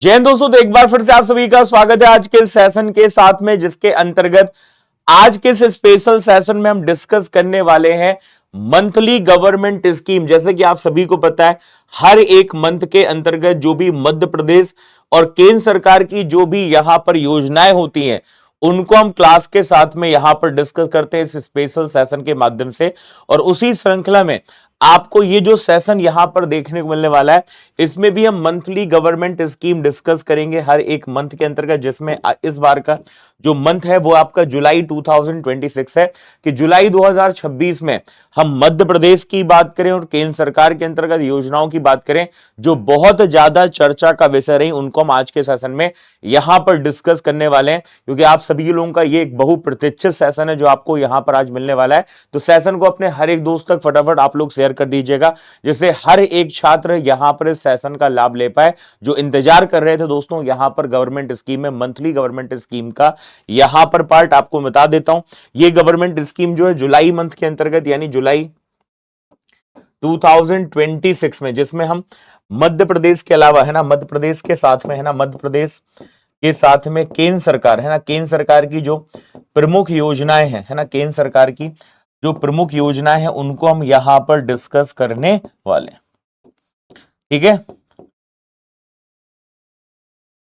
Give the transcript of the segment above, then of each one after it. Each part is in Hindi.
जय हिंद दोस्तों। तो एक बार फिर से आप सभी का स्वागत है आज के सेशन के साथ में, जिसके अंतर्गत आज के इस स्पेशल सेशन में हम डिस्कस करने वाले हैं मंथली गवर्नमेंट स्कीम। जैसे कि आप सभी को पता है, हर एक मंथ के अंतर्गत जो भी मध्य प्रदेश और केंद्र सरकार की जो भी यहां पर योजनाएं होती हैं उनको हम क्लास के साथ में यहां पर डिस्कस करते हैं इस स्पेशल सेशन के माध्यम से। और उसी श्रृंखला में आपको ये जो सेशन यहां पर देखने को मिलने वाला है, इसमें भी हम मंथली गवर्नमेंट स्कीम डिस्कस करेंगे हर एक मंथ के अंतर्गत, जिसमें इस बार का जो मंथ है वो आपका जुलाई 2026 है कि जुलाई 2026 में हम मध्य प्रदेश की बात करें और केंद्र सरकार के अंतर्गत योजनाओं की बात करें जो बहुत ज्यादा चर्चा का विषय रही, उनको हम आज के सेशन में यहां पर डिस्कस करने वाले हैं। क्योंकि आप सभी लोगों का ये एक बहुप्रतीक्षित सेशन है जो आपको यहां पर आज मिलने वाला है। तो सेशन को अपने हर एक दोस्त तक फटाफट आप लोग शेयर कर दीजिएगा, जिससे हर एक छात्र यहां पर इस सेशन का लाभ ले पाए जो इंतजार कर रहे थे। दोस्तों यहां पर गवर्नमेंट स्कीम में मंथली गवर्नमेंट स्कीम का यहां पर पार्ट आपको बता देता हूं। ये गवर्नमेंट स्कीम जो है जुलाई मंथ के अंतर्गत यानी जुलाई 2026 में, जिसमें हम मध्य प्रदेश के अलावा है ना, मध्य प्रदेश के साथ में है ना, मध्य प्रदेश के साथ में केंद्र सरकार है ना, केंद्र सरकार की जो प्रमुख योजनाएं हैं है ना, केंद्र सरकार की जो प्रमुख योजनाएं हैं उनको हम यहां पर डिस्कस करने वाले हैं। ठीक है,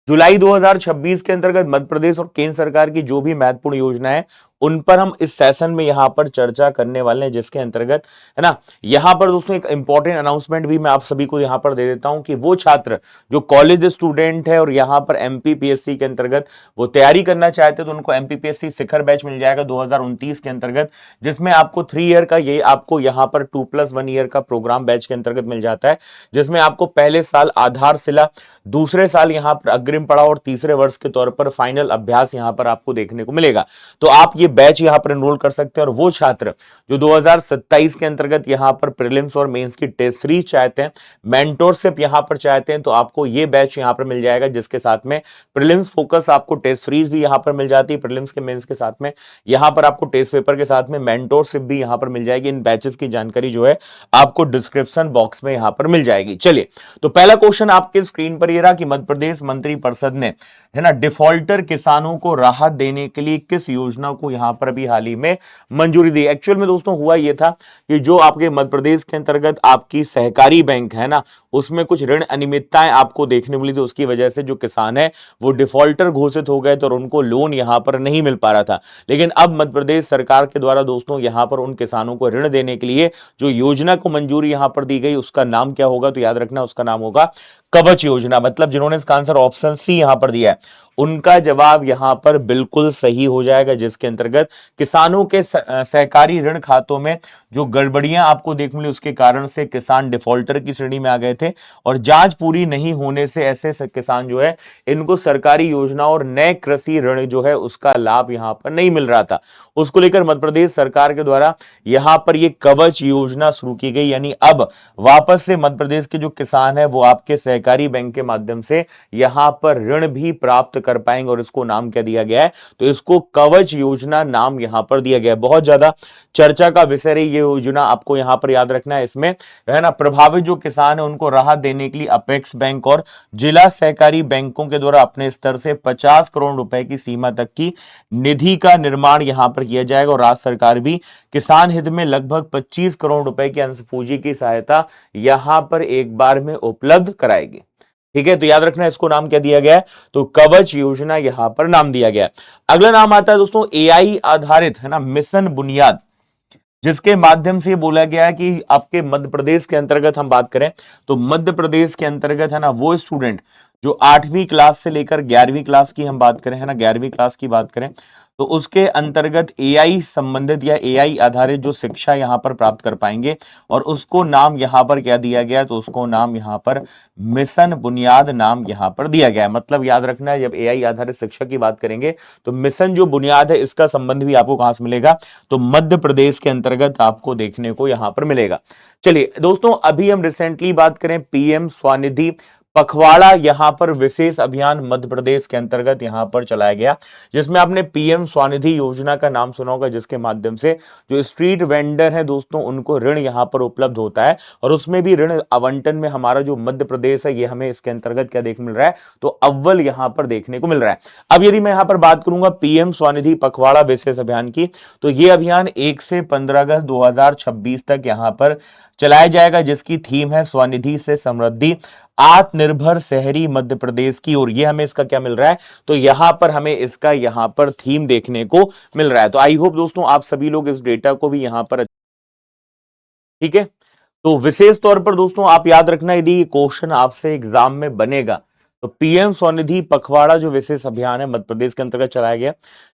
जुलाई 2026 के अंतर्गत मध्य प्रदेश और केंद्र सरकार की जो भी महत्वपूर्ण योजनाएं हैं उन पर हम इस सेशन में यहां पर चर्चा करने वाले हैं, जिसके अंतर्गत है ना, यहां पर दोस्तों एक इंपॉर्टेंट अनाउंसमेंट भी मैं आप सभी को यहां पर दे देता हूं कि वो छात्र जो कॉलेज स्टूडेंट है और यहां पर एमपीपीएससी के अंतर्गत वो तैयारी करना चाहते हैं तो उनको एमपीपीएससी शिखर बैच मिल जाएगा 2029 के अंतर्गत, जिसमें आपको 3 ईयर का ये आपको यहां पर 2+1 ईयर का प्रोग्राम बैच के अंतर्गत मिल जाता है, जिसमें आपको पहले साल आधारशिला, दूसरे साल यहां पर अग्रिम पड़ाव और तीसरे वर्ष के तौर पर फाइनल अभ्यास यहां पर आपको देखने को मिलेगा। तो आप ये बैच यहां पर एनरोल कर सकते हैं। और वो छात्र जो 2027 के अंतर्गत यहां पर प्रीलिम्स और मेंस की टेस्ट सीरीज चाहते हैं, मेंटोरशिप यहां पर चाहते हैं, तो आपको ये बैच यहां पर मिल जाएगा, जिसके साथ में प्रीलिम्स फोकस आपको टेस्ट सीरीज भी यहां पर मिल जाती है, प्रीलिम्स के मेंस के साथ में यहां पर आपको टेस्ट पेपर के साथ में मेंटोरशिप भी यहां पर मिल जाएगी। इन बैचेस की जानकारी जो है आपको डिस्क्रिप्शन बॉक्स में यहां पर मिल जाएगी। चलिए, तो पहला क्वेश्चन आपके स्क्रीन पर ये रहा कि मध्य प्रदेश मंत्रिपरिषद ने है ना डिफॉल्टर किसानों को राहत देने के लिए किस योजना को यहां पर भी हाल ही में मंजूरी दी। एक्चुअल में दोस्तों हुआ यह था कि जो आपके मध्य प्रदेश के अंतर्गत आपकी सहकारी बैंक है ना, उसमें कुछ ऋण अनियमितताएं आपको देखने मिली थी, उसकी वजह से जो किसान है वो डिफॉल्टर घोषित हो गए थे और उनको लोन यहां पर नहीं मिल पा रहा था। लेकिन अब मध्य प्रदेश सरकार के द्वारा दोस्तों यहां पर उन किसानों को ऋण देने के लिए जो योजना को मंजूरी यहां पर दी गई उसका नाम क्या होगा, तो याद रखना उसका नाम होगा कवच योजना। मतलब जिन्होंने इसका आंसर ऑप्शन सी यहां पर दिया है उनका जवाब यहां पर बिल्कुल सही हो जाएगा, जिसके अंतर्गत किसानों के सहकारी ऋण खातों में जो गड़बड़ियां आपको देखने मिली उसके कारण से किसान डिफॉल्टर की श्रेणी में आ गए थे और जांच पूरी नहीं होने से ऐसे किसान जो है इनको सरकारी योजना और नए कृषि ऋण जो है उसका लाभ यहां पर नहीं मिल रहा था। उसको लेकर मध्य प्रदेश सरकार के द्वारा यहां पर यह कवच योजना शुरू की गई, यानी अब वापस से मध्य प्रदेश के जो किसान है वो आपके सहकारी बैंक के माध्यम से यहां पर ऋण भी प्राप्त कर पाएंगे। और इसको नाम क्या दिया गया है, तो इसको कवच योजना नाम यहां पर दिया गया है। बहुत ज्यादा चर्चा का विषय रही ये योजना, आपको यहां पर याद रखना है। इसमें है ना प्रभावित जो किसान है उनको राहत देने के लिए अपेक्स बैंक और जिला सहकारी बैंकों के द्वारा अपने स्तर से 50 करोड़ रुपए की सीमा तक की निधि का निर्माण यहां पर किया जाएगा और राज्य सरकार भी किसान हित में लगभग 25 करोड़ रुपए की अंशपूंजी की सहायता यहां पर एक बार में उपलब्ध कराएगी। ठीक है, तो याद रखना इसको नाम क्या दिया गया है, तो कवच योजना यहां पर नाम दिया गया है। अगला नाम आता है दोस्तों एआई आधारित है ना मिशन बुनियाद, जिसके माध्यम से बोला गया है कि आपके मध्य प्रदेश के अंतर्गत हम बात करें तो मध्य प्रदेश के अंतर्गत है ना वो स्टूडेंट जो 8वीं क्लास से लेकर 11वीं क्लास की हम बात करें है ना, 11वीं क्लास की बात करें तो उसके अंतर्गत एआई संबंधित या एआई आधारित जो शिक्षा यहां पर प्राप्त कर पाएंगे और उसको नाम यहां पर क्या दिया गया, तो उसको नाम यहां पर मिशन बुनियाद नाम यहां पर दिया गया है। मतलब याद रखना है जब एआई आधारित शिक्षा की बात करेंगे तो मिशन जो बुनियाद है इसका संबंध भी आपको कहां से मिलेगा, तो मध्य प्रदेश के अंतर्गत आपको देखने को यहां पर मिलेगा। चलिए दोस्तों, अभी हम रिसेंटली बात करें पीएम स्वनिधि पखवाड़ा यहां पर विशेष अभियान मध्य प्रदेश के अंतर्गत यहां पर चलाया गया, जिसमें आपने पीएम स्वनिधि योजना का नाम सुना होगा, जिसके माध्यम से जो स्ट्रीट वेंडर है दोस्तों उनको ऋण यहां पर उपलब्ध होता है, और उसमें भी ऋण आवंटन में हमारा जो मध्य प्रदेश है ये हमें इसके अंतर्गत क्या देखने मिल रहा है, तो अव्वल यहां पर देखने को मिल रहा है। अब यदि मैं यहां पर बात करूंगा पीएम स्वनिधि पखवाड़ा विशेष अभियान की, तो यह अभियान 1 से 15 अगस्त 2026 तक यहां पर चलाया जाएगा, जिसकी थीम है स्वनिधि से समृद्धि, आत्मनिर्भर शहरी मध्य प्रदेश की ओर। ये हमें इसका क्या मिल रहा है, तो यहां पर हमें इसका यहां पर थीम देखने को मिल रहा है। तो आई होप दोस्तों आप सभी लोग इस डेटा को भी यहां पर, ठीक है। तो विशेष तौर पर दोस्तों आप याद रखना, यदि ये क्वेश्चन आपसे एग्जाम में बनेगा, तो पीएम स्वनिधि पखवाड़ा जो विशेष अभियान है मध्य प्रदेश के अंतर्गत चलाया गया,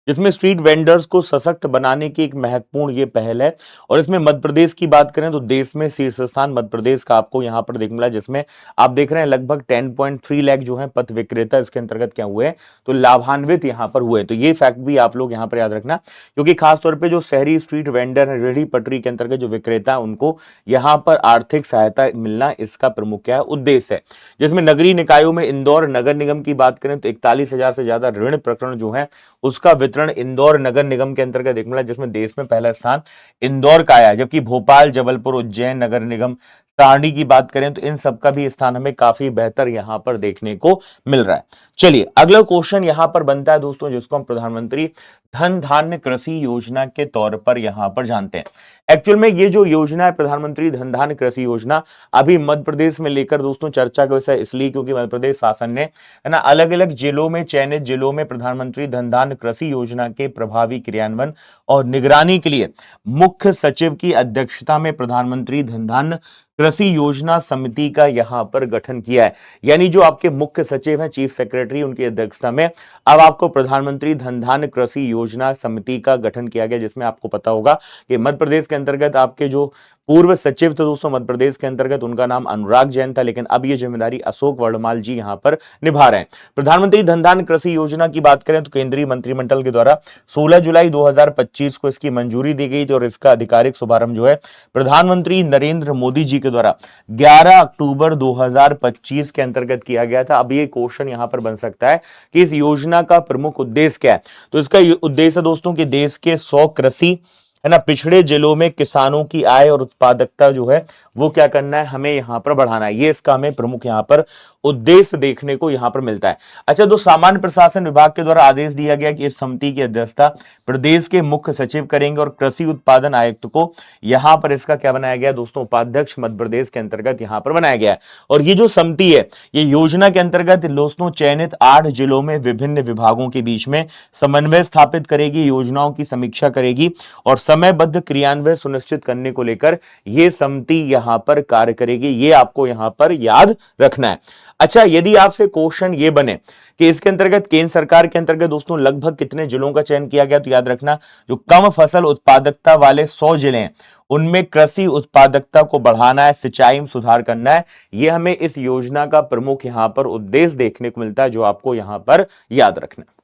जिसमें स्ट्रीट वेंडर्स को सशक्त बनाने की एक महत्वपूर्ण ये पहल है, और इसमें मध्य प्रदेश की बात करें तो देश में शीर्ष स्थान मध्य प्रदेश का आपको यहां पर देखने मिला, जिसमें आप देख रहे हैं लगभग 10.3 लाख जो है पथ विक्रेता इसके अंतर्गत क्या हुए हैं, तो लाभान्वित यहां पर हुए। तो ये फैक्ट भी आप लोग यहां पर याद रखना, क्योंकि खासतौर पर जो शहरी स्ट्रीट वेंडर है, रेहड़ी पटरी के अंतर्गत जो विक्रेता है, उनको यहां पर आर्थिक सहायता मिलना इसका प्रमुख क्या है, उद्देश्य है। जिसमें नगरीय निकायों में इंदौर नगर निगम की बात करें तो 41,000 से ज्यादा ऋण प्रकरण जो है उसका वितरण इंदौर नगर निगम के अंतर्गत देखने मिला, जिसमें देश में पहला स्थान इंदौर का आया। जबकि भोपाल, जबलपुर, उज्जैन नगर निगम, सारणी की बात करें तो इन सबका भी स्थान हमें काफी बेहतर यहां पर देखने को मिल रहा है। चलिए अगला क्वेश्चन यहां पर बनता है दोस्तों, जिसको हम प्रधानमंत्री धन धान्य कृषि योजना के तौर पर यहां पर जानते हैं। एक्चुअल में ये जो योजना है प्रधानमंत्री धन धान्य कृषि योजना, अभी मध्य प्रदेश में लेकर दोस्तों चर्चा का विषय इसलिए क्योंकि मध्य प्रदेश शासन ने है ना अलग अलग जिलों में, चयनित जिलों में प्रधानमंत्री धन धान्य कृषि योजना के प्रभावी क्रियान्वयन और निगरानी के लिए मुख्य सचिव की अध्यक्षता में प्रधानमंत्री धन धान्य कृषि योजना समिति का यहां पर गठन किया है। यानी जो आपके मुख्य सचिव हैं, चीफ सेक्रेटरी, उनकी अध्यक्षता में अब आपको प्रधानमंत्री धन धान्य कृषि योजना समिति का गठन किया गया, जिसमें आपको पता होगा कि मध्य प्रदेश के अंतर्गत आपके जो पूर्व सचिव थे दोस्तों मध्य प्रदेश के अंतर्गत, उनका नाम अनुराग जैन था, लेकिन अब ये जिम्मेदारी अशोक वर्णमाल जी यहां पर निभा रहे हैं। प्रधानमंत्री धन धान्य कृषि योजना की बात करें तो केंद्रीय मंत्रिमंडल के द्वारा 16 जुलाई 2025 को इसकी मंजूरी दी गई थी, और इसका आधिकारिक शुभारंभ जो है प्रधानमंत्री नरेंद्र मोदी जी के द्वारा 11 अक्टूबर 2025 के अंतर्गत किया गया था। अब ये क्वेश्चन यहां पर बन सकता है कि इस योजना का प्रमुख उद्देश्य क्या है, तो इसका उद्देश्य दोस्तों कि देश के 100 कृषि है ना पिछड़े जिलों में किसानों की आय और उत्पादकता जो है वो क्या करना है, हमें यहां पर बढ़ाना है। ये इसका हमें प्रमुख यहां पर उद्देश्य देखने को यहां पर मिलता है। अच्छा, तो सामान्य प्रशासन विभाग के द्वारा आदेश दिया गया कि इस समिति की अध्यक्षता प्रदेश के मुख्य सचिव करेंगे, और कृषि उत्पादन आयुक्त को यहां पर इसका क्या बनाया गया दोस्तों, उपाध्यक्ष मध्य प्रदेश के अंतर्गत यहां पर बनाया गया है। और ये जो समिति है ये योजना के अंतर्गत दोस्तों चयनित 8 जिलों में विभिन्न विभागों के बीच में समन्वय स्थापित करेगी, योजनाओं की समीक्षा करेगी और समयबद्ध क्रियान्वयन सुनिश्चित करने को लेकर यह समिति यहां पर कार्य करेगी। ये आपको यहां पर याद रखना है। अच्छा, यदि आपसे क्वेश्चन ये बने कि इसके अंतर्गत केंद्र सरकार के अंतर्गत दोस्तों लगभग कितने जिलों का चयन किया गया, तो याद रखना जो कम फसल उत्पादकता वाले 100 जिले हैं उनमें कृषि उत्पादकता को बढ़ाना है, सिंचाई में सुधार करना है। यह हमें इस योजना का प्रमुख यहां पर उद्देश्य देखने को मिलता है, जो आपको यहां पर याद रखना है।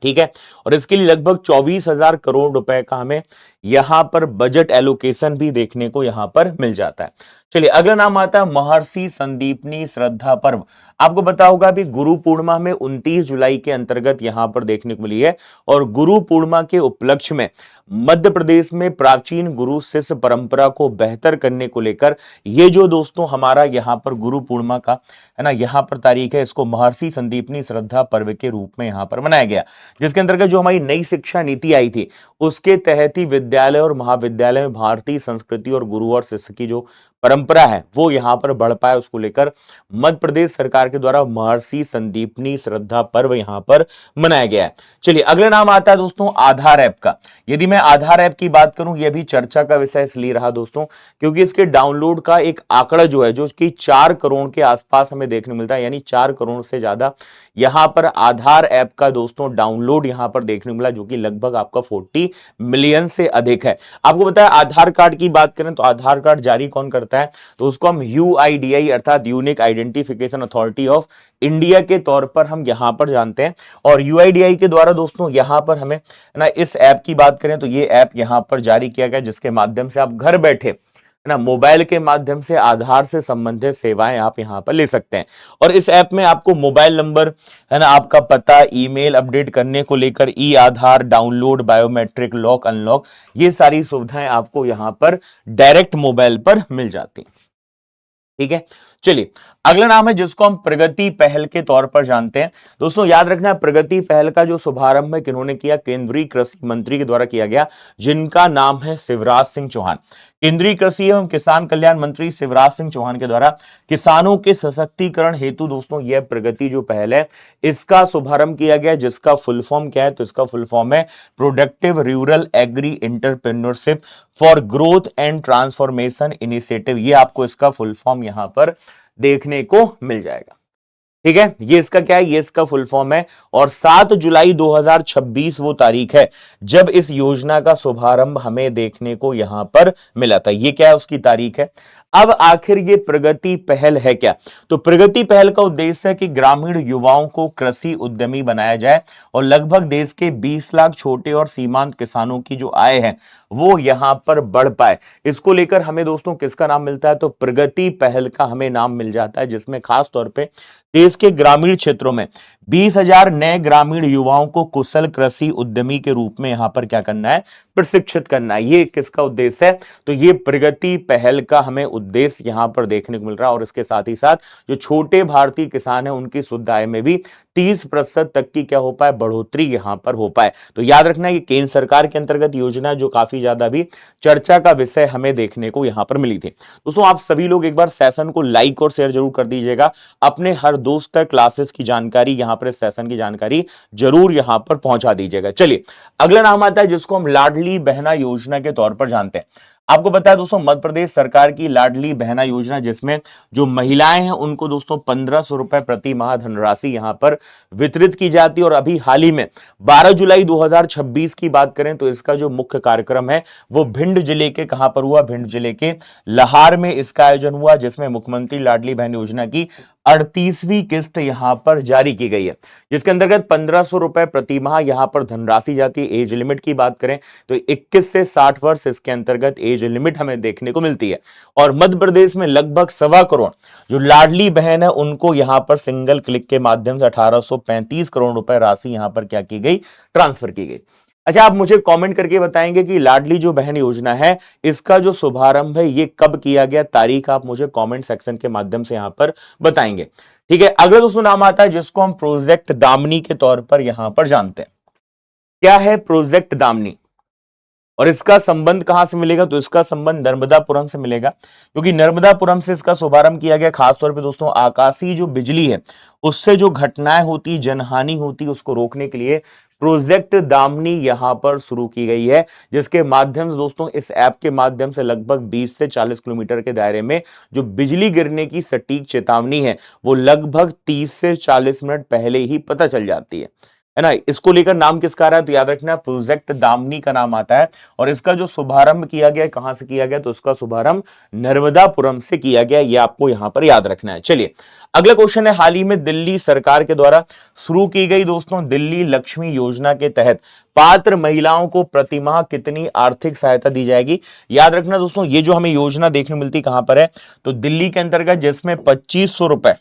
ठीक है, और इसके लिए लगभग 24,000 करोड़ रुपए का हमें यहां पर बजट एलोकेशन भी देखने को यहां पर मिल जाता है। चलिए अगला नाम आता है महर्षि संदीपनी श्रद्धा पर्व। आपको पता होगा अभी गुरु पूर्णिमा में 29 जुलाई के अंतर्गत यहां पर देखने को मिली है, और गुरु पूर्णिमा के उपलक्ष्य में मध्य प्रदेश में प्राचीन गुरु शिष्य परंपरा को बेहतर करने को लेकर ये जो दोस्तों हमारा यहां पर गुरु पूर्णिमा का है ना यहां पर तारीख है, इसको महर्षि संदीपनी श्रद्धा पर्व के रूप में यहां पर मनाया गया, जिसके अंतर्गत जो हमारी नई शिक्षा नीति आई थी उसके तहत ही विद्यालय और महाविद्यालय में भारतीय संस्कृति और गुरु और शिष्य की जो परंपरा है वो यहां पर बढ़ पाए, उसको लेकर मध्य प्रदेश सरकार के द्वारा महर्षि संदीपनी श्रद्धा पर्व यहां पर मनाया गया है। चलिए अगला नाम आता है दोस्तों आधार ऐप का। यदि मैं आधार ऐप की बात करूं, यह भी चर्चा का विषय इसलिए रहा दोस्तों क्योंकि इसके डाउनलोड का एक आंकड़ा जो है जो कि 4 करोड़ के आसपास हमें देखने मिलता है, यानी 4 करोड़ से ज्यादा यहां पर आधार ऐप का दोस्तों डाउनलोड यहां पर देखने मिला, जो कि लगभग आपका 40 मिलियन से अधिक है। आपको पता है आधार कार्ड की बात करें तो आधार कार्ड जारी कौन करता है, तो उसको हम यूआईडीआई अर्थात unique identification authority of India के तौर पर हम यहां पर जानते हैं। और यूआईडीआई के द्वारा दोस्तों यहां पर हमें ना इस ऐप की बात करें तो ये ऐप यहां पर जारी किया गया, जिसके माध्यम से आप घर बैठे है ना, मोबाइल के माध्यम से आधार से संबंधित सेवाएं आप यहां पर ले सकते हैं। और इस ऐप में आपको मोबाइल नंबर, है ना, आपका पता, ईमेल अपडेट करने को लेकर ई आधार डाउनलोड, बायोमेट्रिक लॉक अनलॉक, ये सारी सुविधाएं आपको यहां पर डायरेक्ट मोबाइल पर मिल जाती हैं। ठीक है, चलिए अगला नाम है जिसको हम प्रगति पहल के तौर पर जानते हैं। दोस्तों याद रखना, प्रगति पहल का जो शुभारंभ है किन्होंने किया, केंद्रीय कृषि मंत्री के द्वारा किया गया, जिनका नाम है शिवराज सिंह चौहान। केंद्रीय कृषि एवं किसान कल्याण मंत्री शिवराज सिंह चौहान के द्वारा किसानों के सशक्तिकरण हेतु दोस्तों यह प्रगति जो पहल है इसका शुभारंभ किया गया, जिसका फुल फॉर्म क्या है, तो इसका फुल फॉर्म है productive rural agri entrepreneurship for growth and transformation initiative. ये आपको इसका फुल फॉर्म यहां पर देखने को मिल जाएगा। ठीक है, ये इसका क्या है, ये इसका फुल फॉर्म है। और 7 जुलाई 2026 वो तारीख है जब इस योजना का शुभारंभ हमें देखने को यहां पर मिला था। ये क्या है, उसकी तारीख है। अब आखिर ये प्रगति पहल है क्या, तो प्रगति पहल का उद्देश्य है कि ग्रामीण युवाओं को कृषि उद्यमी बनाया जाए और लगभग देश के 20 लाख छोटे और सीमांत किसानों की जो आय है वो यहां पर बढ़ पाए। इसको लेकर हमें दोस्तों किसका नाम मिलता है, तो प्रगति पहल का हमें नाम मिल जाता है, जिसमें खास तौर पे देश के ग्रामीण क्षेत्रों में 20,000 नए ग्रामीण युवाओं को कुशल कृषि उद्यमी के रूप में यहां पर क्या करना है, प्रशिक्षित करना है। ये किसका उद्देश्य है, तो ये प्रगति पहल का हमें उद्देश्य यहां पर देखने को मिल रहा है। और इसके साथ ही साथ जो छोटे भारतीय किसान हैं उनकी शुद्ध आय में भी 30% तक की क्या हो पाए, बढ़ोतरी यहां पर हो पाए। तो याद रखना ये केंद्र सरकार के अंतर्गत योजना जो काफी ज्यादा भी चर्चा का विषय हमें देखने को यहां पर मिली थी। दोस्तों आप सभी लोग एक बार सेशन को लाइक और शेयर जरूर कर दीजिएगा, अपने हर दोस्त तक क्लासेस की जानकारी, यहां पर सेशन की जानकारी जरूर यहां पर पहुंचा दीजिएगा। चलिए अगला नाम आता है जिसको हम लाडली बहना योजना के तौर पर जानते हैं। आपको पता है दोस्तों मध्य प्रदेश सरकार की लाडली बहना योजना, जिसमें जो महिलाएं हैं उनको दोस्तों 1500 रुपए प्रति माह धनराशि यहां पर वितरित की जाती है। और अभी हाल ही में 12 जुलाई 2026 की बात करें तो इसका जो मुख्य कार्यक्रम है वो भिंड जिले के कहां पर हुआ, भिंड जिले के लहार में इसका आयोजन हुआ, जिसमें मुख्यमंत्री लाडली बहन योजना की 38वीं किस्त यहां पर जारी की गई है, जिसके अंतर्गत 1500 रुपए प्रति माह यहां पर धनराशि जाती है। एज लिमिट की बात करें तो 21 से 60 वर्ष इसके अंतर्गत एज लिमिट हमें देखने को मिलती है। और मध्य प्रदेश में लगभग 1.25 करोड़ जो लाडली बहन है उनको यहां पर सिंगल क्लिक के माध्यम से 1835 करोड़ रुपए राशि यहां पर क्या की गई, ट्रांसफर की गई। अच्छा, आप मुझे कमेंट करके बताएंगे कि लाडली जो बहन योजना है इसका जो शुभारंभ है ये कब किया गया, तारीख आप मुझे कमेंट सेक्शन के माध्यम से यहां पर बताएंगे। ठीक है, अगला दोस्तों नाम आता है जिसको हम प्रोजेक्ट दामिनी के तौर पर यहां पर जानते हैं। क्या है प्रोजेक्ट दामिनी और इसका संबंध कहां से मिलेगा, तो इसका संबंध नर्मदापुरम से मिलेगा, क्योंकि नर्मदापुरम से इसका शुभारंभ किया गया। खासतौर पे दोस्तों आकाशीय जो बिजली है उससे जो घटनाएं होती, जनहानि होती, उसको रोकने के लिए प्रोजेक्ट दामिनी यहां पर शुरू की गई है, जिसके माध्यम से दोस्तों इस ऐप के माध्यम से लगभग 20 से 40 किलोमीटर के दायरे में जो बिजली गिरने की सटीक चेतावनी है वो लगभग 30 से 40 मिनट पहले ही पता चल जाती है ना। इसको लेकर नाम किसका आ रहा है, तो याद रखना प्रोजेक्ट दामिनी का नाम आता है। और इसका जो शुभारंभ किया गया, कहां से किया गया, तो इसका शुभारंभ नर्मदापुरम से किया गया, ये आपको यहां पर याद रखना है। चलिए अगला क्वेश्चन है, हाल ही में दिल्ली सरकार के द्वारा शुरू की गई दोस्तों दिल्ली लक्ष्मी योजना के तहत पात्र महिलाओं को प्रतिमाह कितनी आर्थिक सहायता दी जाएगी। याद रखना दोस्तों ये जो हमें योजना देखने मिलती कहां पर है, तो दिल्ली के अंतर्गत, जिसमें 2500 रुपए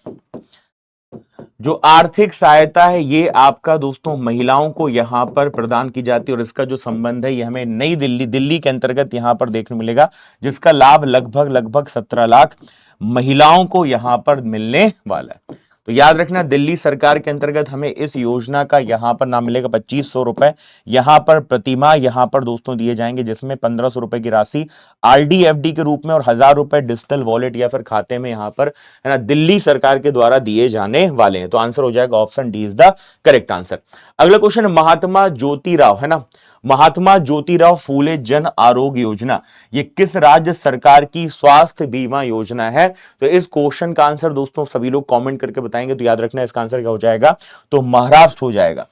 जो आर्थिक सहायता है ये आपका दोस्तों महिलाओं को यहां पर प्रदान की जाती है। और इसका जो संबंध है ये हमें नई दिल्ली के अंतर्गत यहां पर देखने मिलेगा, जिसका लाभ लगभग 17 लाख महिलाओं को यहां पर मिलने वाला है। तो याद रखना दिल्ली सरकार के अंतर्गत हमें इस योजना का यहां पर नाम मिलेगा 2500 रुपए यहां पर प्रतिमाह यहां पर दोस्तों दिए जाएंगे, जिसमें 1500 रुपए की राशि आरडी एफडी के रूप में और 1000 रुपए डिजिटल वॉलेट या फिर खाते में यहां पर, है ना, दिल्ली सरकार के द्वारा दिए जाने वाले हैं। तो आंसर हो जाएगा option D is the correct answer. अगला क्वेश्चन, महात्मा ज्योतिराव, है ना, महात्मा ज्योतिराव फूले जन आरोग्य योजना ये किस राज्य सरकार की स्वास्थ्य बीमा योजना है। तो इस क्वेश्चन का आंसर दोस्तों सभी लोग कमेंट करके बताएंगे। तो याद रखना इसका आंसर क्या हो जाएगा, तो महाराष्ट्र हो जाएगा।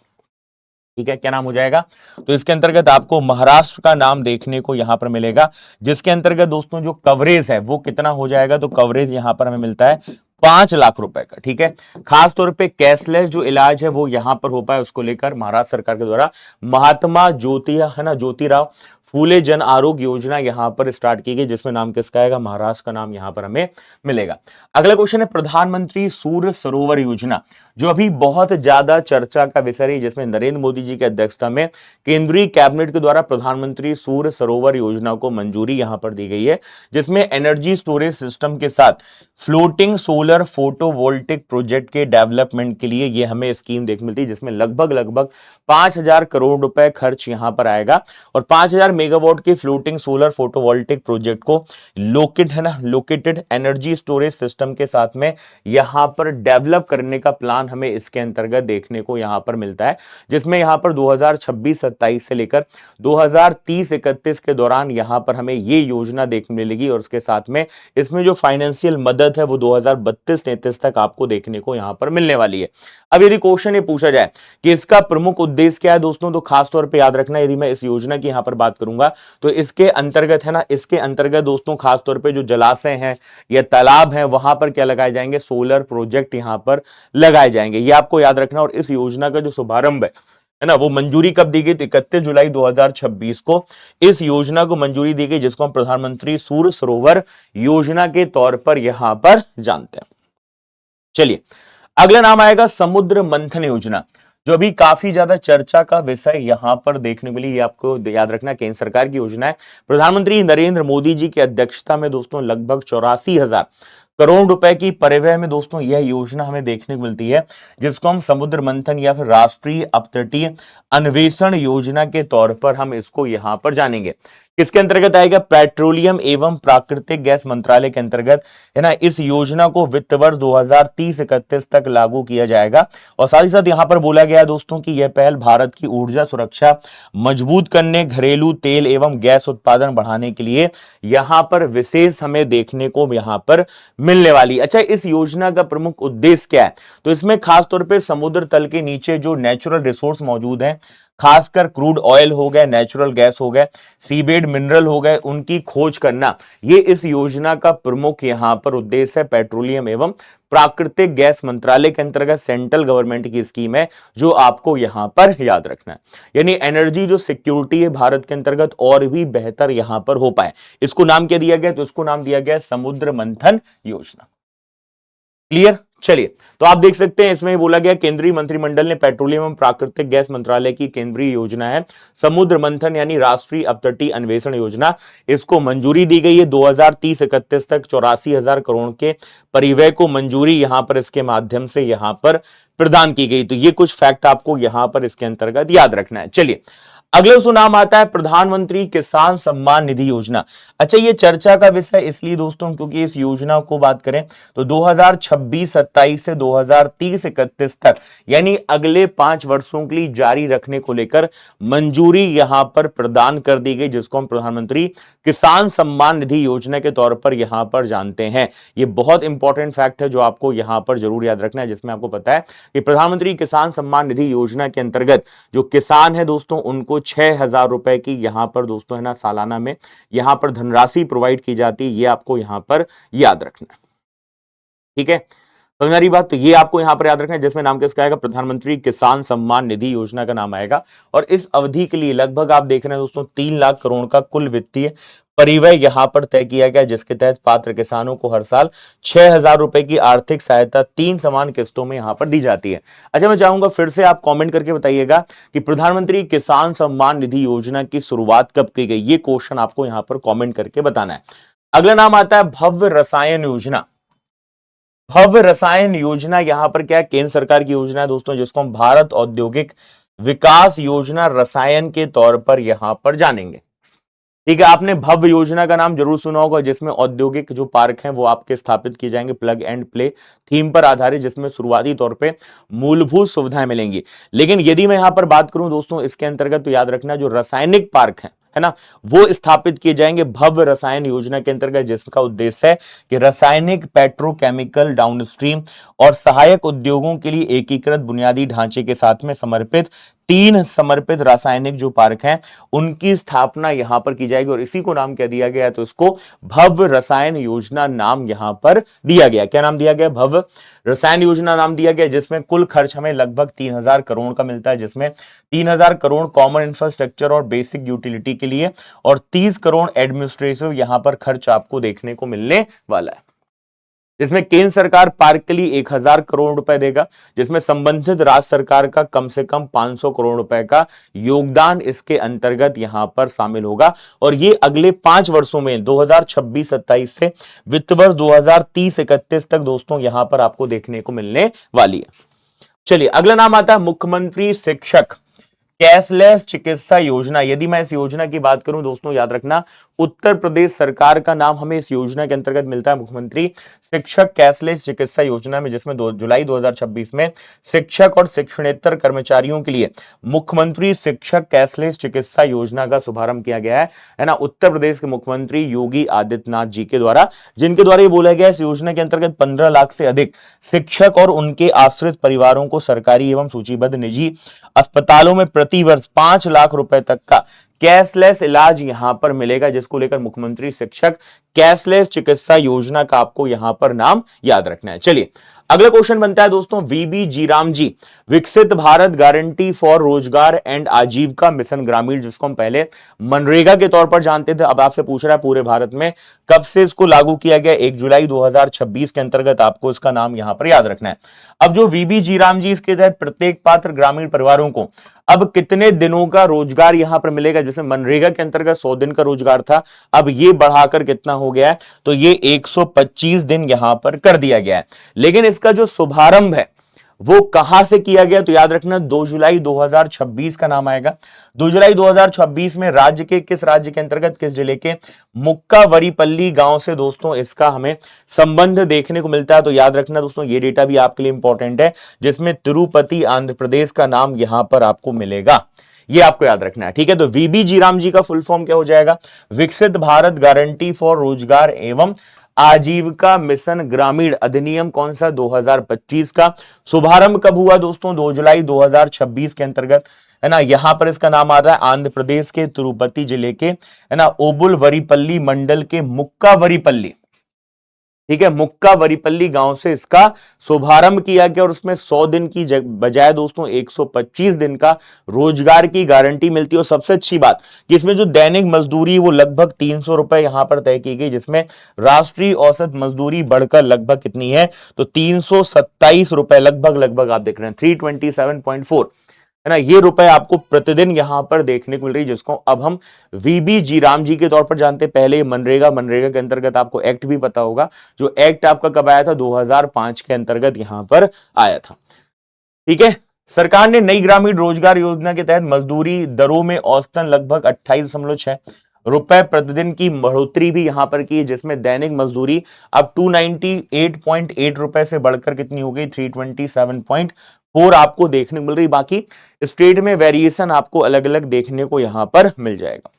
ठीक है, क्या नाम हो जाएगा, तो इसके अंतर्गत आपको महाराष्ट्र का नाम देखने को यहां पर मिलेगा, जिसके अंतर्गत दोस्तों जो कवरेज है वो कितना हो जाएगा, तो कवरेज यहां पर हमें मिलता है 5 लाख रुपए का। ठीक है, खास तौर पे कैशलेस जो इलाज है वो यहां पर हो पाए, उसको लेकर महाराष्ट्र सरकार के द्वारा महात्मा ज्योतिराव फूले जन आरोग्य योजना यहां पर स्टार्ट की गई, जिसमें नाम किसका आएगा, महाराष्ट्र का नाम यहां पर हमें मिलेगा। अगला क्वेश्चन है प्रधानमंत्री सूर्य सरोवर योजना, जो अभी बहुत ज्यादा चर्चा का विषय है, जिसमें नरेंद्र मोदी जी की अध्यक्षता में केंद्रीय कैबिनेट के द्वारा प्रधानमंत्री सूर्य सरोवर योजना को मंजूरी यहां पर दी गई है, जिसमें एनर्जी स्टोरेज सिस्टम के साथ फ्लोटिंग सोलर फोटोवोल्टिक प्रोजेक्ट के डेवलपमेंट के लिए ये हमें स्कीम देख मिलती है, जिसमें लगभग 5,000 करोड़ रुपए खर्च यहां पर आएगा और 5,000 मेगावाट के फ्लोटिंग सोलर फोटोवोल्टिक प्रोजेक्ट को लोकेटेड एनर्जी स्टोरेज सिस्टम के साथ में यहां पर डेवलप करने का प्लान हमें इसके अंतर्गत देखने को यहां पर मिलता है, जिसमें यहां पर 2026-27 से लेकर 2030-31 के दौरान यहां पर हमें ये योजना देखने मिलेगी और उसके साथ में इसमें जो फाइनेंशियल मदद है वो 2032-33 तक आपको देखने को यहां पर मिलने वाली है। अब यदि क्वेश्चन ये पूछा जाए कि इसका प्रमुख उद्देश्य क्या है दोस्तों, तो खास तौर पे याद रखना, यदि मैं इस योजना की यहां पर बात करूंगा तो इसके अंतर्गत है ना, इसके अंतर्गत दोस्तों खास तौर पे जो जलाशय हैं या तालाब हैं वहां पर क्या लगाए जाएंगे, सोलर प्रोजेक्ट यहां पर लगाए जाएंगे, ये आपको याद रखना। और इस योजना का जो शुभारंभ है ना, वो मंजूरी कब दी गई, 31 जुलाई 2026 को इस योजना को मंजूरी दी गई, जिसको हम प्रधानमंत्री सूर्य सरोवर योजना के तौर पर यहां पर जानते हैं। चलिए अगला नाम आएगा समुद्र मंथन योजना, जो अभी काफी ज्यादा चर्चा का विषय यहां पर देखने को लिए, आपको याद रखना केंद्र सरकार की योजना है। प्रधानमंत्री नरेंद्र मोदी जी की अध्यक्षता में दोस्तों लगभग 84,000 करोड़ रुपए की परिव्यय में दोस्तों यह योजना हमें देखने को मिलती है, जिसको हम समुद्र मंथन या फिर राष्ट्रीय अपतटीय अन्वेषण योजना के तौर पर हम इसको यहां पर जानेंगे। किसके अंतर्गत आएगा, पेट्रोलियम एवं प्राकृतिक गैस मंत्रालय के अंतर्गत है ना। इस योजना को वित्त वर्ष 2030-31 तक लागू किया जाएगा और साथ ही साथ यहां पर बोला गया है दोस्तों कि यह पहल भारत की ऊर्जा सुरक्षा मजबूत करने, घरेलू तेल एवं गैस उत्पादन बढ़ाने के लिए यहां पर विशेष हमें देखने को यहां पर मिलने वाली। अच्छा, इस योजना का प्रमुख उद्देश्य क्या है, तो इसमें खास तौर पर समुद्र तल के नीचे जो नेचुरल रिसोर्स मौजूद हैं, खासकर क्रूड ऑयल हो गए, नेचुरल गैस हो गए, सीबेड मिनरल हो गए, उनकी खोज करना, ये इस योजना का प्रमुख यहां पर उद्देश्य है। पेट्रोलियम एवं प्राकृतिक गैस मंत्रालय के अंतर्गत सेंट्रल गवर्नमेंट की स्कीम है, जो आपको यहां पर याद रखना है। यानी एनर्जी जो सिक्योरिटी है भारत के अंतर्गत और भी बेहतर यहां पर हो पाए, इसको नाम क्या दिया गया, तो इसको नाम दिया गया समुद्र मंथन योजना। क्लियर। चलिए, तो आप देख सकते हैं इसमें बोला गया केंद्रीय मंत्रिमंडल ने पेट्रोलियम एवं प्राकृतिक गैस मंत्रालय की केंद्रीय योजना है समुद्र मंथन यानी राष्ट्रीय अपतटीय अन्वेषण योजना, इसको मंजूरी दी गई है 2030-31 तक 84,000 करोड़ के परिव्यय को मंजूरी यहां पर इसके माध्यम से यहां पर प्रदान की गई। तो ये कुछ फैक्ट आपको यहां पर इसके अंतर्गत याद रखना है। चलिए अगले सो नाम आता है प्रधानमंत्री किसान सम्मान निधि योजना। अच्छा, ये चर्चा का विषय इसलिए दोस्तों क्योंकि इस योजना को बात करें तो 2026-27 से 2030-31 तक यानी अगले 5 वर्षों के लिए जारी रखने को लेकर मंजूरी यहां पर प्रदान कर दी गई, जिसको हम प्रधानमंत्री किसान सम्मान निधि योजना के तौर पर यहां पर जानते हैं। ये बहुत इंपॉर्टेंट फैक्ट है जो आपको यहां पर जरूर याद रखना है, जिसमें आपको पता है कि प्रधानमंत्री किसान सम्मान निधि योजना के अंतर्गत जो किसान है दोस्तों उनको 6,000 रुपए की यहां पर दोस्तों है ना सालाना में यहां पर धनराशि प्रोवाइड की जाती है। ये आपको यहां पर याद रखना है, ठीक है, समझ आ रही बात। तो ये आपको यहां पर याद रखना है, जिसमें नाम किसका आएगा, प्रधानमंत्री किसान सम्मान निधि योजना का नाम आएगा। और इस अवधि के लिए लगभग आप देख रहे हैं दोस्तों 3 लाख करोड़ का कुल वित्तीय परिव्यय यहां पर तय किया गया, जिसके तहत पात्र किसानों को हर साल 6,000 रुपए की आर्थिक सहायता 3 समान किस्तों में यहां पर दी जाती है। अच्छा, मैं चाहूंगा फिर से आप कमेंट करके बताइएगा कि प्रधानमंत्री किसान सम्मान निधि योजना की शुरुआत कब की गई, ये क्वेश्चन आपको यहां पर कॉमेंट करके बताना है। अगला नाम आता है भव्य रसायन योजना। भव्य रसायन योजना यहां पर क्या है, केंद्र सरकार की योजना है दोस्तों, जिसको हम भारत औद्योगिक विकास योजना रसायन के तौर पर यहां पर जानेंगे। ठीक है, आपने भव्य योजना का नाम जरूर सुना होगा, जिसमें औद्योगिक जो पार्क हैं वो आपके स्थापित किए जाएंगे प्लग एंड प्ले थीम पर आधारित, जिसमें शुरुआती तौर पे मूलभूत सुविधाएं मिलेंगी। लेकिन यदि मैं यहां पर बात करूं दोस्तों इसके अंतर्गत, तो याद रखना जो रासायनिक पार्क है ना, वो स्थापित किए जाएंगे भव्य रसायन योजना के अंतर्गत, जिसका उद्देश्य है कि रासायनिक, पेट्रोकेमिकल, डाउनस्ट्रीम और सहायक उद्योगों के लिए एकीकृत बुनियादी ढांचे के साथ में समर्पित 3 समर्पित रासायनिक जो पार्क हैं उनकी स्थापना यहां पर की जाएगी। और इसी को नाम क्या दिया गया है, तो इसको भव्य रसायन योजना नाम यहां पर दिया गया। क्या नाम दिया गया, भव्य रसायन योजना नाम दिया गया, जिसमें कुल खर्च हमें लगभग 3,000 करोड़ का मिलता है, जिसमें 3,000 करोड़ कॉमन इंफ्रास्ट्रक्चर और बेसिक यूटिलिटी के के लिए और 30 करोड़ एडमिनिस्ट्रेटिव यहां पर खर्च आपको देखने को मिलने वाला है, जिसमें केंद्र सरकार पार्क के लिए 1000 करोड़ रुपए देगा, जिसमें संबंधित राज्य सरकार का कम से कम 500 करोड़ रुपए का योगदान इसके अंतर्गत यहां पर शामिल होगा। और ये अगले 5 वर्षों में 2026-27 से वित्त वर्ष 2030-31 तक दोस्तों यहां पर आपको देखने को मिलने वाली है। चलिए अगला नाम आता है मुख्यमंत्री शिक्षक कैशलेस चिकित्सा योजना। यदि मैं इस योजना की बात करूं दोस्तों, याद रखना उत्तर प्रदेश सरकार का नाम हमें इस योजना के अंतर्गत मिलता है मुख्यमंत्री शिक्षक कैशलेस चिकित्सा योजना में, जिसमें जुलाई 2026 में शिक्षक और शिक्षणेतर कर्मचारियों के लिए मुख्यमंत्री शिक्षक कैशलेस चिकित्सा योजना का शुभारंभ किया गया है ना, उत्तर प्रदेश के मुख्यमंत्री योगी आदित्यनाथ जी के द्वारा, जिनके द्वारा ये बोला गया इस योजना के अंतर्गत 15 लाख से अधिक शिक्षक और उनके आश्रित परिवारों को सरकारी एवं सूचीबद्ध निजी अस्पतालों में प्रति वर्ष 5 लाख रुपए तक का कैशलेस इलाज यहां पर मिलेगा, जिसको लेकर मुख्यमंत्री शिक्षक कैशलेस चिकित्सा योजना का आपको यहां पर नाम याद रखना है। चलिए अगला क्वेश्चन बनता है दोस्तों, वीबी जीराम जी विकसित भारत गारंटी फॉर रोजगार एंड आजीविका मिशन ग्रामीण, जिसको हम पहले मनरेगा के तौर पर जानते थे, अब आपसे पूछ रहा है पूरे भारत में कब से इसको लागू किया गया, 1 जुलाई 2026 के अंतर्गत आपको इसका नाम यहां पर याद रखना है। अब जो वीबी जीराम जी, इसके तहत प्रत्येक पात्र ग्रामीण परिवारों को अब कितने दिनों का रोजगार यहां पर मिलेगा, जैसे मनरेगा के अंतर्गत 100 दिन का रोजगार था, अब ये बढ़ाकर कितना हो गया है, तो ये 125 दिन यहां पर कर दिया गया है। लेकिन इसका जो शुभारंभ है वो कहां से किया गया, तो याद रखना 2 जुलाई 2026 का नाम आएगा। 2 जुलाई 2026 में राज्य के किस राज्य के अंतर्गत, किस जिले के, मुक्कावरीपल्ली गांव से दोस्तों इसका हमें संबंध देखने को मिलता है। तो याद रखना दोस्तों ये डेटा भी आपके लिए इंपॉर्टेंट है, जिसमें तिरुपति आंध्र प्रदेश का नाम यहां पर आपको मिलेगा, ये आपको याद रखना है, ठीक है। तो वीबी जीराम जी का फुल फॉर्म क्या हो जाएगा, विकसित भारत गारंटी फॉर रोजगार एवं आजीविका मिशन ग्रामीण अधिनियम कौन सा, 2025 का। शुभारंभ कब हुआ दोस्तों, 2 जुलाई 2026 के अंतर्गत, है ना। यहां पर इसका नाम आता है आंध्र प्रदेश के तिरुपति जिले के, है ना, ओबुलवरीपल्ली मंडल के मुक्कावरीपल्ली, ठीक है, मुक्कावरीपल्ली गांव से इसका शुभारंभ किया गया और उसमें 100 दिन की बजाय दोस्तों 125 दिन का रोजगार की गारंटी मिलती है। और सबसे अच्छी बात कि इसमें जो दैनिक मजदूरी वो लगभग 300 रुपए यहां पर तय की गई, जिसमें राष्ट्रीय औसत मजदूरी बढ़कर लगभग कितनी है, तो 327 रुपए लगभग आप देख रहे हैं 327.4, है ना, ये रुपए आपको प्रतिदिन यहां पर देखने को मिल रही है, जिसको अब हम वीबी जीराम जी के तौर पर जानते हैं। पहले मनरेगा के अंतर्गत आपको एक्ट भी पता होगा, जो एक्ट आपका कब आया था, 2005 के अंतर्गत यहां पर आया था, ठीक है। सरकार ने नई ग्रामीण रोजगार योजना के तहत मजदूरी दरों में औसतन लगभग 28.6 रुपए प्रतिदिन की बढ़ोतरी भी यहां पर की है, जिसमें दैनिक मजदूरी अब 298.8 रुपए से बढ़कर कितनी हो गई, 327.4 आपको देखने को मिल रही। बाकी स्टेट में वेरिएशन आपको अलग अलग देखने को यहां पर मिल जाएगा,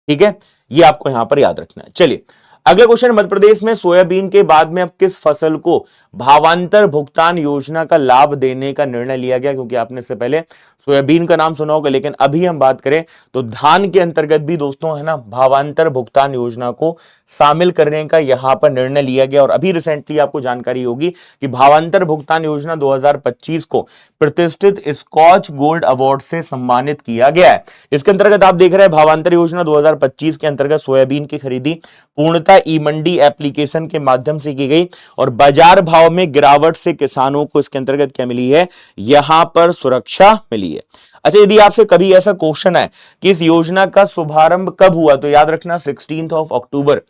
ठीक है, ये आपको यहां पर याद रखना है। चलिए अगला क्वेश्चन, मध्य प्रदेश में सोयाबीन के बाद में अब किस फसल को भावांतर भुगतान योजना का लाभ देने का निर्णय लिया गया, क्योंकि आपने इससे पहले सोयाबीन का नाम सुना होगा, लेकिन अभी हम बात करें तो धान के अंतर्गत भी दोस्तों, है ना, भावांतर भुगतान योजना को शामिल करने का यहां पर निर्णय लिया गया। और अभी रिसेंटली आपको जानकारी होगी कि भावांतर भुगतान योजना 2025 को प्रतिष्ठित स्कॉच गोल्ड अवार्ड से सम्मानित किया गया है। इसके अंतर्गत आप देख रहे हैं भावांतर योजना 2025 के अंतर्गत सोयाबीन की खरीदी पूर्णतः ई मंडी एप्लीकेशन के माध्यम से की गई और बाजार भाव में गिरावट से किसानों को इसके अंतर्गत क्या मिली है, यहां पर सुरक्षा मिली है। अच्छा, यदि आपसे कभी ऐसा क्वेश्चन है कि इस योजना का शुभारंभ कब हुआ, तो याद रखना 16 अक्टूबर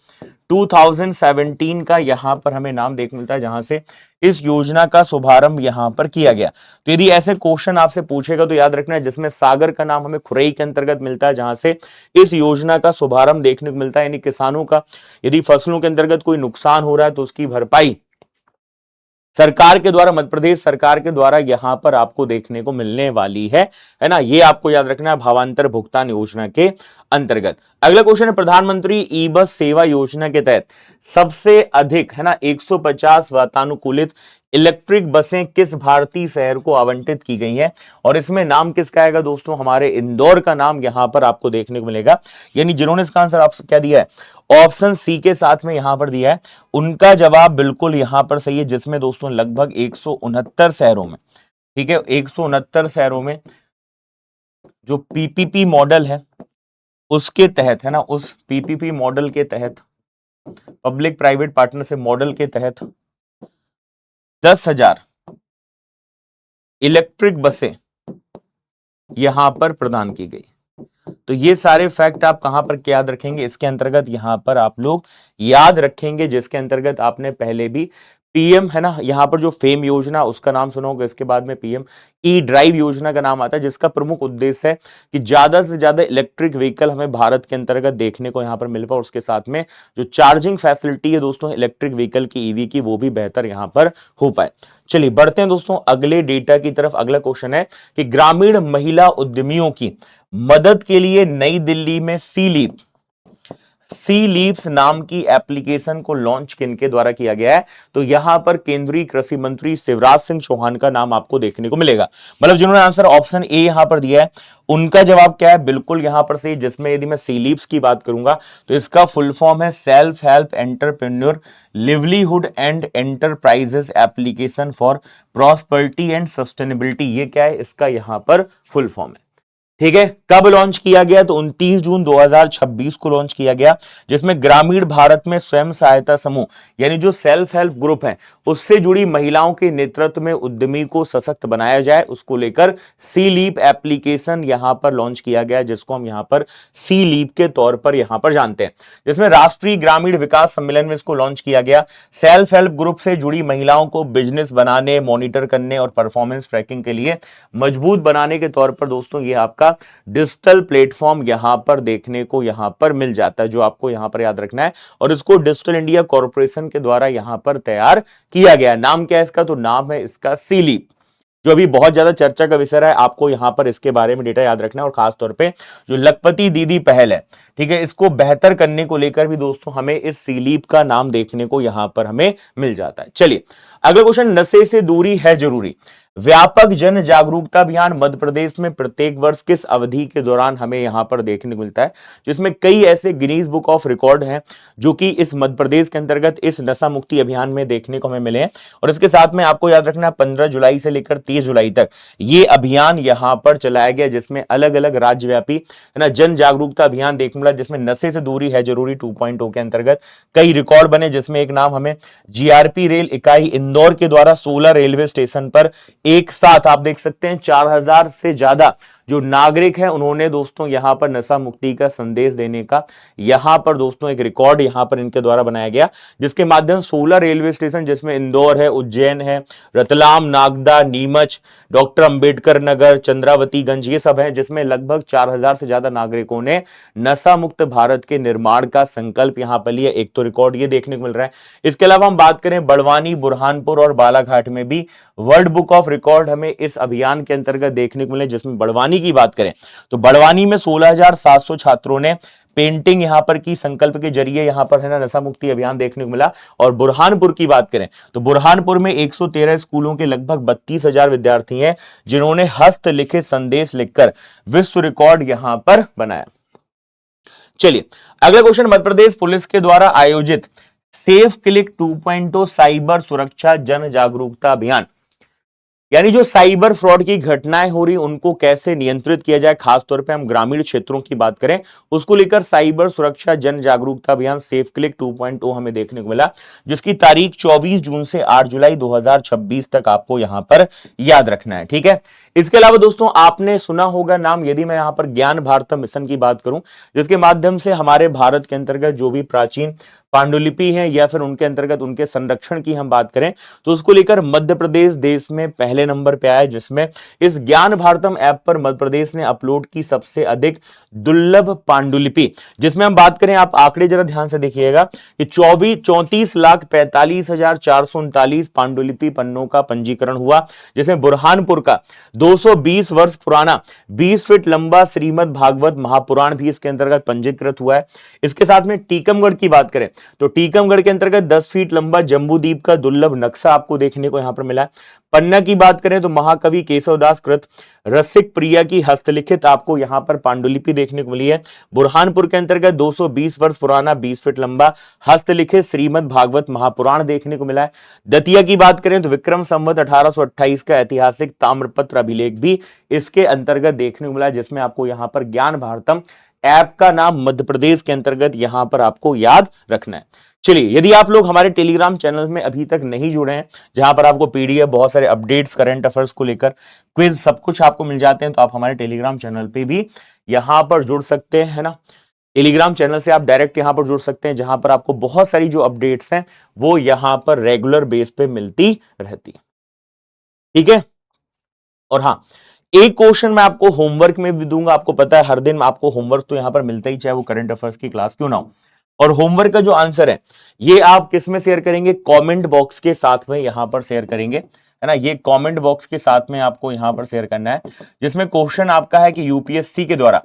2017 का यहां पर हमें नाम देखने मिलता है, जहां से इस योजना का शुभारंभ यहां पर किया गया। तो यदि ऐसे क्वेश्चन आपसे पूछेगा तो याद रखना, जिसमें सागर का नाम हमें खुरई के अंतर्गत मिलता है, जहां से इस योजना का शुभारंभ देखने को मिलता है। यानी किसानों का यदि फसलों के अंतर्गत कोई नुकसान हो रहा है तो उसकी भरपाई सरकार के द्वारा, मध्य प्रदेश सरकार के द्वारा यहां पर आपको देखने को मिलने वाली है ना, ये आपको याद रखना है भावांतर भुगतान योजना के अंतर्गत। अगला क्वेश्चन है, प्रधानमंत्री ई बस सेवा योजना के तहत सबसे अधिक, है ना, 150 वातानुकूलित इलेक्ट्रिक बसें किस भारतीय शहर को आवंटित की गई हैं, और इसमें नाम किसका आएगा दोस्तों, हमारे इंदौर का नाम यहां पर आपको देखने को मिलेगा। यानी जिन्होंने इसका आंसर आपसे क्या दिया है, ऑप्शन सी के साथ में यहां पर दिया है, उनका जवाब बिल्कुल यहां पर सही है, जिसमें दोस्तों लगभग 169 शहरों में, ठीक है, 169 शहरों में जो पीपीपी मॉडल है उसके तहत, है ना, उस पीपीपी मॉडल के तहत, पब्लिक प्राइवेट पार्टनरशिप मॉडल के तहत 10,000 इलेक्ट्रिक बसें यहां पर प्रदान की गई। तो ये सारे फैक्ट आप कहां पर क्या याद रखेंगे, इसके अंतर्गत यहां पर आप लोग याद रखेंगे, जिसके अंतर्गत आपने पहले भी पीएम, है ना, यहां पर जो फेम योजना उसका नाम सुना होगा, इसके बाद में पीएम ई ड्राइव योजना का नाम आता है, जिसका प्रमुख उद्देश्य है कि ज्यादा से ज्यादा इलेक्ट्रिक व्हीकल हमें भारत के अंतर्गत देखने को यहां पर मिल पाए, उसके साथ में जो चार्जिंग फैसिलिटी है दोस्तों इलेक्ट्रिक व्हीकल की, ईवी की, वो भी बेहतर यहां पर हो पाए। चलिए बढ़ते हैं दोस्तों अगले डेटा की तरफ। अगला क्वेश्चन है कि ग्रामीण महिला उद्यमियों की मदद के लिए नई दिल्ली में सी लीव्स नाम की एप्लीकेशन को लॉन्च किनके द्वारा किया गया है, तो यहां पर केंद्रीय कृषि मंत्री शिवराज सिंह चौहान का नाम आपको देखने को मिलेगा। मतलब जिन्होंने आंसर ऑप्शन ए यहां पर दिया है उनका जवाब क्या है, बिल्कुल यहां पर सही। जिसमें यदि मैं सी लीव्स की बात करूंगा तो इसका फुल फॉर्म है self help entrepreneur livelihood and enterprises application for prosperity and sustainability. ये क्या है, इसका यहां पर फुल फॉर्म है। ठीक है, कब लॉन्च किया गया, तो 29 जून 2026 को लॉन्च किया गया, जिसमें ग्रामीण भारत में स्वयं सहायता समूह यानी जो सेल्फ हेल्प ग्रुप है उससे जुड़ी महिलाओं के नेतृत्व में उद्यमी को सशक्त बनाया जाए, उसको लेकर सी लीप एप्लीकेशन यहां पर लॉन्च किया गया, जिसको हम यहां पर सी लीप के तौर पर यहां पर जानते हैं। जिसमें राष्ट्रीय ग्रामीण विकास सम्मेलन में इसको लॉन्च किया गया। सेल्फ हेल्प ग्रुप से जुड़ी महिलाओं को बिजनेस बनाने, मॉनिटर करने और परफॉर्मेंस ट्रैकिंग के लिए मजबूत बनाने के तौर पर दोस्तों ये आपका डिजिटल प्लेटफॉर्म यहां पर देखने को यहां पर मिल जाता है, जो आपको यहां पर याद रखना है। और इसको डिजिटल इंडिया कॉर्पोरेशन के द्वारा यहां पर तैयार किया गया है। नाम क्या है इसका, तो नाम है इसका सी लीप, जो अभी बहुत ज्यादा चर्चा का विषय है। आपको यहां पर इसके बारे में डेटा याद रखना है। और खास तौर पे जो लखपति दीदी पहल है, ठीक है, इसको बेहतर करने को लेकर भी दोस्तों हमें इस सी लीप का नाम देखने को यहां पर हमें मिल जाता है। चलिए अगला क्वेश्चन, नशे से दूरी है जरूरी, व्यापक जन जागरूकता अभियान मध्य प्रदेश में प्रत्येक वर्ष किस अवधि के दौरान हमें यहां पर देखने को मिलता है, जिसमें कई ऐसे गिनीज बुक ऑफ रिकॉर्ड हैं जो कि इस मध्य प्रदेश के अंतर्गत इस नशा मुक्ति अभियान में देखने को हमें मिले हैं। और इसके साथ में आपको याद रखना 15 जुलाई से लेकर 30 जुलाई तक ये अभियान यहां पर चलाया गया, जिसमें अलग अलग राज्यव्यापी, है ना, जन जागरूकता अभियान देखने मिला, जिसमें नशे से दूरी है जरूरी 2.0 के अंतर्गत कई रिकॉर्ड बने, जिसमें एक नाम हमें जीआरपी रेल इकाई इंदौर के द्वारा 16 रेलवे स्टेशन पर एक साथ आप देख सकते हैं 4000 से ज्यादा जो नागरिक हैं उन्होंने दोस्तों यहां पर नशा मुक्ति का संदेश देने का यहां पर दोस्तों एक रिकॉर्ड यहां पर इनके द्वारा बनाया गया, जिसके माध्यम 16 रेलवे स्टेशन, जिसमें इंदौर है, उज्जैन है, रतलाम, नागदा, नीमच, डॉक्टर अंबेडकर नगर, चंद्रावतीगंज, ये सब है, जिसमें लगभग 4000 से ज्यादा नागरिकों ने नशा मुक्त भारत के निर्माण का संकल्प यहां पर लिया। एक तो रिकॉर्ड ये देखने को मिल रहा है। इसके अलावा हम बात करें बड़वानी, बुरहानपुर और बालाघाट में भी वर्ल्ड बुक ऑफ रिकॉर्ड हमें इस अभियान के अंतर्गत देखने को मिले। जिसमें बड़वानी की बात करें तो बड़वानी में 16,700 छात्रों ने पेंटिंग यहां पर की, संकल्प के जरिए यहां पर, है ना, नशा मुक्ति अभियान देखने को मिला। और बुरहानपुर की बात करें तो बुरहानपुर में 113 स्कूलों के लगभग 32,000 विद्यार्थी हैं जिन्होंने हस्तलिखित संदेश लिखकर विश्व रिकॉर्ड यहां पर बनाया। चलिए अगला क्वेश्चन, मध्य प्रदेश पुलिस के द्वारा आयोजित सेफ क्लिक 2.0 साइबर सुरक्षा जन जागरूकता अभियान, यानी जो साइबर फ्रॉड की घटनाएं हो रही उनको कैसे नियंत्रित किया जाए, खासतौर पे हम ग्रामीण क्षेत्रों की बात करें, उसको लेकर साइबर सुरक्षा जन जागरूकता अभियान सेफ क्लिक 2.0 हमें देखने को मिला, जिसकी तारीख 24 जून से 8 जुलाई 2026 तक आपको यहां पर याद रखना है। ठीक है, इसके अलावा दोस्तों आपने सुना होगा नाम, यदि मैं यहां पर ज्ञान भारतम मिशन की बात करूं, जिसके माध्यम से हमारे भारत के अंतर्गत जो भी प्राचीन पांडुलिपि है या फिर उनके अंतर्गत उनके संरक्षण की हम बात करें तो उसको लेकर मध्य प्रदेश देश में पहले नंबर पे आया है, जिसमें इस ज्ञान भारतम ऐप पर मध्य प्रदेश ने अपलोड की सबसे अधिक दुर्लभ पांडुलिपि। जिसमें हम बात करें, आप आंकड़े जरा ध्यान से देखिएगा कि 34,45,439 पांडुलिपि पन्नों का पंजीकरण हुआ, जिसमें बुरहानपुर का 220 वर्ष पुराना 20 फीट लंबा श्रीमद् भागवत महापुराण भी इसके अंतर्गत पंजीकृत हुआ है। इसके साथ में टीकमगढ़ की बात करें तो टीकमगढ़ के अंतर्गत 10 फीट लंबा जम्बूद्वीप का दुर्लभ नक्शा आपको देखने को यहां पर मिला है। पन्ना की बात करें तो महाकवि केशवदास कृत रसिक प्रिया की हस्तलिखित आपको यहां पर पांडुलिपि देखने को मिली है। बुरहानपुर के अंतर्गत 220 वर्ष पुराना 20 फीट लंबा हस्तलिखित श्रीमद् भागवत महापुराण देखने को मिला है। दतिया की बात करें तो विक्रम संवत 1828 का ऐतिहासिक ताम्रपत्र अभिलेख भी इसके अंतर्गत देखने को मिला, जिसमें आपको यहां पर ज्ञान भारतम ऐप का नाम मध्य प्रदेश के अंतर्गत यहां पर आपको याद रखना है। चलिए, यदि आप लोग हमारे टेलीग्राम चैनल में अभी तक नहीं जुड़े हैं, जहां पर आपको पीडीएफ, बहुत सारे अपडेट्स, करंट अफेयर्स को लेकर क्विज, सब कुछ आपको मिल जाते हैं, तो आप हमारे टेलीग्राम चैनल पे भी यहां पर जुड़ सकते हैं, है ना। टेलीग्राम चैनल से आप डायरेक्ट यहां पर जुड़ सकते हैं, जहां पर आपको बहुत सारी जो अपडेट्स हैं वो यहां पर रेगुलर बेस पे मिलती रहती है। ठीक है। और हाँ, एक क्वेश्चन मैं आपको होमवर्क में भी दूंगा। आपको पता है हर दिन आपको होमवर्क तो यहां पर मिलता ही, चाहे वो करंट अफेयर्स की क्लास क्यों ना हो। और होमवर्क का जो आंसर है ये आप किस में शेयर करेंगे? कमेंट बॉक्स के साथ में यहां पर शेयर करेंगे, है ना। ये कमेंट बॉक्स के साथ में आपको यहां पर शेयर करना है, जिसमें क्वेश्चन आपका है कि यूपीएससी के द्वारा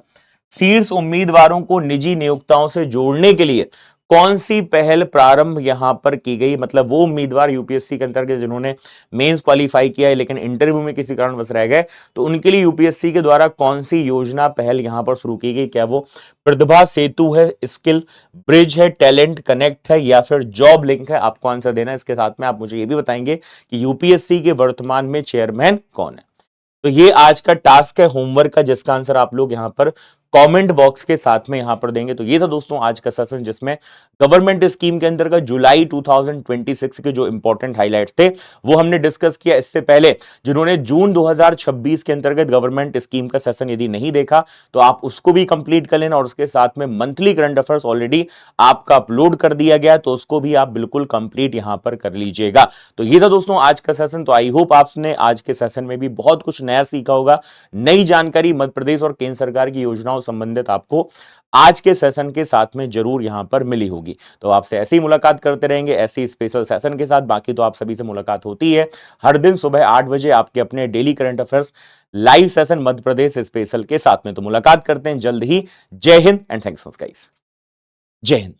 शीर्ष उम्मीदवारों को निजी नियोक्ताओं से जोड़ने के लिए कौन सी पहल प्रारंभ यहां पर की गई। मतलब वो उम्मीदवार यूपीएससी के अंतर्गत जिन्होंने मेंस क्वालिफाई किया है लेकिन इंटरव्यू में किसी कारणवश रह गए, तो उनके लिए यूपीएससी के द्वारा कौन सी योजना, पहल यहां पर शुरू की गई। क्या वो प्रतिभा सेतु है, स्किल ब्रिज है, टैलेंट कनेक्ट है, या फिर जॉब लिंक है? आपको आंसर देना है। इसके साथ में आप मुझे ये भी बताएंगे कि यूपीएससी के वर्तमान में चेयरमैन कौन है। तो ये आज का टास्क है होमवर्क का, जिसका आंसर आप लोग यहां पर कमेंट बॉक्स के साथ में यहां पर देंगे। तो ये था दोस्तों आज का सेशन, जिसमें गवर्नमेंट स्कीम के अंतर्गत जुलाई 2026 के जो इंपॉर्टेंट हाइलाइट्स थे वो हमने डिस्कस किया। इससे पहले जिन्होंने जून 2026 के अंतर्गत गवर्नमेंट स्कीम का सेशन यदि नहीं देखा तो आप उसको भी कंप्लीट कर लेना, और उसके साथ में मंथली करंट अफेयर्स ऑलरेडी आपका अपलोड कर दिया गया, तो उसको भी आप बिल्कुल कंप्लीट यहां पर कर लीजिएगा। तो ये था दोस्तों आज का सेशन। तो आई होप आपने आज के सेशन में भी बहुत कुछ नया सीखा होगा, नई जानकारी मध्य प्रदेश और केंद्र सरकार की योजनाओं संबंधित आपको आज के सेशन के साथ में जरूर यहां पर मिली होगी। तो आपसे ऐसे ही मुलाकात करते रहेंगे, ऐसे स्पेशल सेशन के साथ। बाकी तो आप सभी से मुलाकात होती है हर दिन सुबह 8 बजे आपके अपने daily current affairs live session Madhya Pradesh special के साथ में। तो मुलाकात करते हैं जल्द ही। जय हिंद एंड थैंक्स गाइस। जय हिंद।